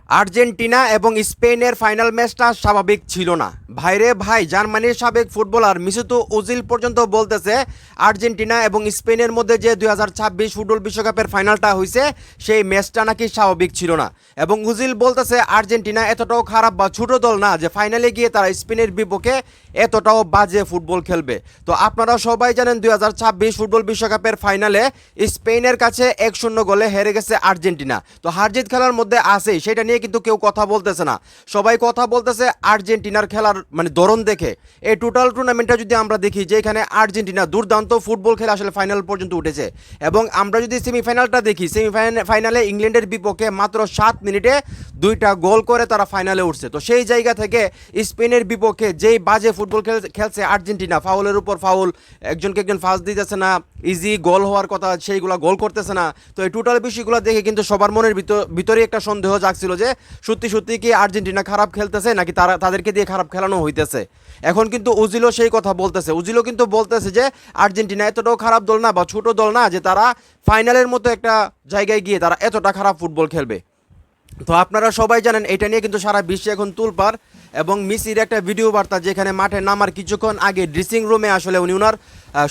Argentina এবং স্পেনের final ম্যাচটা স্বাভাবিক ছিল না। ভাইরে ভাই, জার্মানির সাবেক ফুটবলার মেসুত ওজিল পর্যন্ত বলতেছে আর্জেন্টিনা এবং স্পেনের মধ্যে যে 2026 ফুটবল বিশ্বকাপের ফাইনালটা হয়েছে সেই ম্যাচটা নাকি স্বাভাবিক ছিল না। এবং ওজিল বলতেছে আর্জেন্টিনা এতটাও খারাপ বা ছোট দল না যে ফাইনালে গিয়ে তারা স্পেনের বিপক্ষে এতটাও বাজে ফুটবল খেলবে। তো আপনারা সবাই জানেন 2026 ফুটবল বিশ্বকাপের ফাইনালে স্পেনের কাছে 1-0 গোলে হেরে গেছে আর্জেন্টিনা। তো হারজিত খেলার মধ্যে আছেই, সেটা নিয়ে কিন্তু কেউ কথা বলতেছে না। সবাই কথা বলতেছে আর্জেন্টিনার খেলার ধরন দেখে। এই টোটাল টুর্নামেন্টটা যদি আমরা দেখি যে এখানে আর্জেন্টিনা দুর্দান্ত ফুটবল খেলে আসলে ফাইনাল পর্যন্ত উঠেছে। এবং আমরা যদি সেমিফাইনালটা দেখি, সেমিফাইনালে ইংল্যান্ডের বিপক্ষে মাত্র 7 মিনিটে 2টা গোল করে তারা ফাইনালে উঠছে। তো সেই জায়গা থেকে স্পেনের বিপক্ষে যেই বাজে ফুটবল খেলছে আর্জেন্টিনা, ফাউলের উপর ফাউল, একজনকে একজন ফাউল দিতেছে না, ইজি গোল হওয়ার কথা সেইগুলো গোল করতেছে না। তো এই টোটাল বিষয়গুলো দেখে কিন্তু সবার মনের ভিতরে একটা সন্দেহ জাগছিল যে সত্যি সত্যি কি আর্জেন্টিনা খারাপ খেলতেছে নাকি তাদেরকে দিয়ে খারাপ খেলানো হইতেছে। এখন কিন্তু উজিলও সেই কথা বলতেছে। উজিলও কিন্তু বলতেছে যে আর্জেন্টিনা এতটাও খারাপ দল না বা ছোট দল না যে তারা ফাইনালের মতো একটা জায়গায় গিয়ে তারা এতটা খারাপ ফুটবল খেলবে। তো আপনারা সবাই জানেন এটা নিয়ে কিন্তু সারা বিশ্বে এখন তুলপাড়। এবং মেসির একটা ভিডিও বার্তা যেখানে মাঠে নামার কিছুক্ষণ আগে ড্রেসিং রুমে আসলে উনি ওনার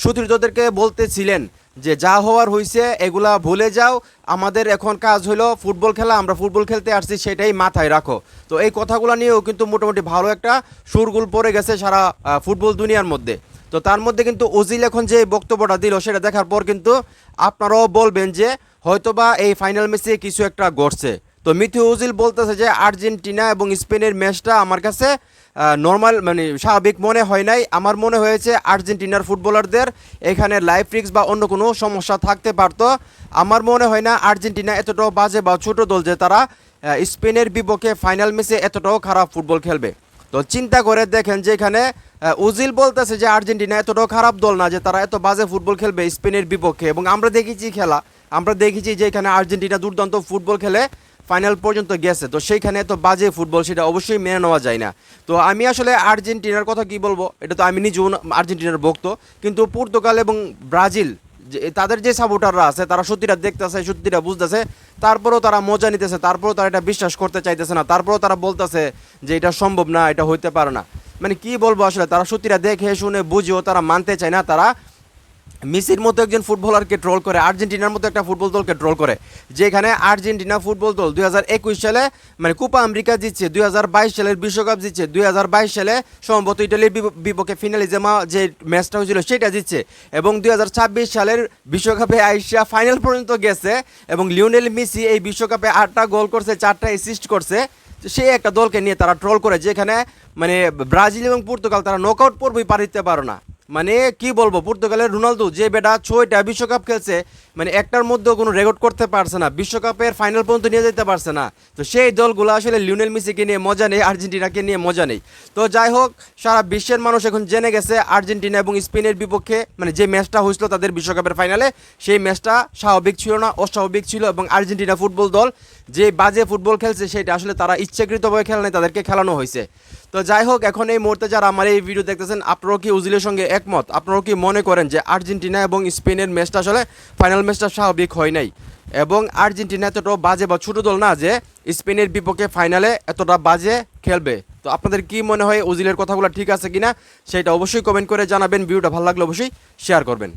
সতীর্থদেরকে বলতেছিলেন যে যা হওয়ার হয়েছে এগুলা ভুলে যাও, আমাদের এখন কাজ হলো ফুটবল খেলা, আমরা ফুটবল খেলতে আসছি সেটাই মাথায় রাখো। তো এই কথাগুলো নিয়েও কিন্তু মোটামুটি ভালো একটা সুরগুল পড়ে গেছে সারা ফুটবল দুনিয়ার মধ্যে। তো তার মধ্যে কিন্তু ওজিল এখন যে বক্তব্যটা দিল সেটা দেখার পর কিন্তু আপনারাও বলবেন যে হয়তোবা এই ফাইনাল ম্যাচে কিছু একটা ঘটছে। তো মিথু ওজিল বলতেছে যে আর্জেন্টিনা এবং স্পেনের ম্যাচটা আমার কাছে নর্মাল স্বাভাবিক মনে হয় নাই। আমার মনে হয়েছে আর্জেন্টিনার ফুটবলারদের এখানে লাইফ রিস্ক বা অন্য কোনো সমস্যা থাকতে পারতো। আমার মনে হয় না আর্জেন্টিনা এতটাও বাজে বা ছোট দল যে তারা স্পেনের বিপক্ষে ফাইনাল ম্যাচে এতটাও খারাপ ফুটবল খেলবে। তো চিন্তা করে দেখেন যে এখানে ওজিল বলতেছে যে আর্জেন্টিনা এতটাও খারাপ দল না যে তারা এত বাজে ফুটবল খেলবে স্পেনের বিপক্ষে। এবং আমরা দেখেছি যে এখানে আর্জেন্টিনা দুর্দান্ত ফুটবল খেলে ফাইনাল পর্যন্ত গেছে। তো সেইখানে এত বাজে ফুটবল সেটা অবশ্যই মেনে নেওয়া যায় না। তো আমি আসলে আর্জেন্টিনার কথা কি বলবো, এটা তো আমি নিজেও আর্জেন্টিনার ভক্ত, কিন্তু পর্তুগাল এবং ব্রাজিল তাদের যে সাপোর্টাররা আছে তারা সত্যিটা দেখতেছে, সত্যিটা বুঝতেছে, তারপরেও তারা মজা নিতেছে, তারপরেও তারা এটা বিশ্বাস করতে চাইতেছে না, তারপরেও তারা বলতেছে যে এটা সম্ভব না, এটা হইতে পারে না। কি বলবো আসলে, তারা সত্যিটা দেখে শুনে বুঝেও তারা মানতে চায় না। তারা মেসির মতো একজন ফুটবলারকে ট্রোল করে, আর্জেন্টিনার মতো একটা ফুটবল দলকে ট্রোল করে। যেখানে আর্জেন্টিনা ফুটবল দল 2021 সালে কোপা আমেরিকা জিতছে, 2022 সালের বিশ্বকাপ জিতছে, 2022 সালে সম্ভবত ইটালির বিপক্ষে ফিনালে যে ম্যাচটা হয়েছিল সেটা জিতছে, এবং 2026 সালের বিশ্বকাপে আইসা ফাইনাল পর্যন্ত গেছে। এবং লিওনেল মেসি এই বিশ্বকাপে 8টা গোল করছে, 4টা অ্যাসিস্ট করছে। সেই একটা দলকে নিয়ে তারা ট্রোল করে যেখানে ব্রাজিল এবং পর্তুগাল তারা নকআউট পর্বই পার দিতে পারে না। কি বলবো, পর্তুগালের রোনালদো যে বেটা 6টা বিশ্বকাপ খেলছে, একটার মধ্যেও কোনো রেকর্ড করতে পারছে না, বিশ্বকাপের ফাইনাল পর্যন্ত নিয়ে যেতে পারছে না। তো সেই দলগুলো আসলে লিওনেল মেসিকে নিয়ে মজা নেই, আর্জেন্টিনাকে নিয়ে মজা নেই। তো যাই হোক, সারা বিশ্বের মানুষ এখন জেনে গেছে আর্জেন্টিনা এবং স্পেনের বিপক্ষে যে ম্যাচটা হয়েছিল তাদের বিশ্বকাপের ফাইনালে, সেই ম্যাচটা স্বাভাবিক ছিল না, অস্বাভাবিক ছিল। এবং আর্জেন্টিনা ফুটবল দল যে বাজে ফুটবল খেলছে সেটা আসলে তারা ইচ্ছাকৃতভাবে খেলে নাই, তাদেরকে খেলানো হয়েছে। তো যাই হোক, এখন এই মুহূর্তে যারা আমার এই ভিডিও দেখতেছেন আপনারাও কি উজিলের সঙ্গে একমত? আপনারাও কি মনে করেন যে আর্জেন্টিনা এবং স্পেনের ম্যাচটা আসলে ফাইনাল ম্যাচটা স্বাভাবিক হয় নাই, এবং আর্জেন্টিনা এতটা বাজে বা ছোটো দল না যে স্পেনের বিপক্ষে ফাইনালে এতটা বাজে খেলবে? তো আপনাদের কি মনে হয় উজিলের কথাগুলো ঠিক আছে কিনা সেটা অবশ্যই কমেন্ট করে জানাবেন। ভিডিওটা ভালো লাগলে অবশ্যই শেয়ার করবেন।